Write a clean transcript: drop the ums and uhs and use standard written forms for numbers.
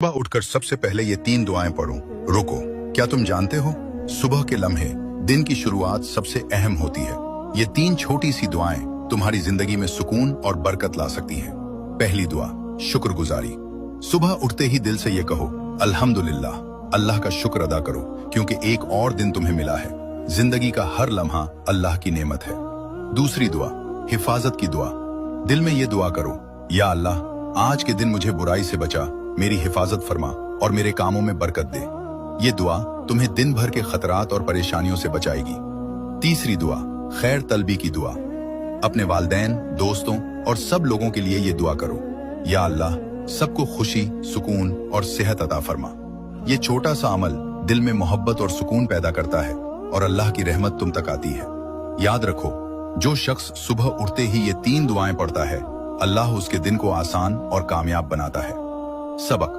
सुबह उठकर सबसे पहले ये 3 दुआएं पढ़ो। रुको, क्या तुम जानते हो सुबह के लम्हे दिन की शुरुआत सबसे अहम होती है। ये 3 छोटी सी दुआएं तुम्हारी जिंदगी में सुकून और बरकत ला सकती हैं। पहली दुआ, शुक्रगुजारी। सुबह उठते ही दिल से ये कहो, अल्हम्दुलिल्लाह, अल्लाह का शुक्र अदा करो क्योंकि एक और दिन तुम्हें मिला है। जिंदगी का हर लम्हा अल्लाह की नेमत है। दूसरी दुआ, हिफाजत की दुआ। दिल में ये दुआ करो, या अल्लाह, आज के दिन मुझे बुराई से बचा, मेरी हिफाजत फरमा और मेरे कामों में बरकत दे। ये दुआ तुम्हें दिन भर के खतरात और परेशानियों से बचाएगी। तीसरी दुआ, खैर तलबी की दुआ। अपने वालिदैन, दोस्तों और सब लोगों के लिए ये दुआ करो, या अल्लाह, सबको खुशी, सुकून और सेहत अता फरमा। ये छोटा सा अमल दिल में मोहब्बत और सुकून पैदा करता है और अल्लाह की रहमत तुम तक आती है। याद रखो, जो शख्स सुबह उठते ही ये 3 दुआएं पढ़ता है, अल्लाह उसके दिन को आसान और कामयाब बनाता है। सबक,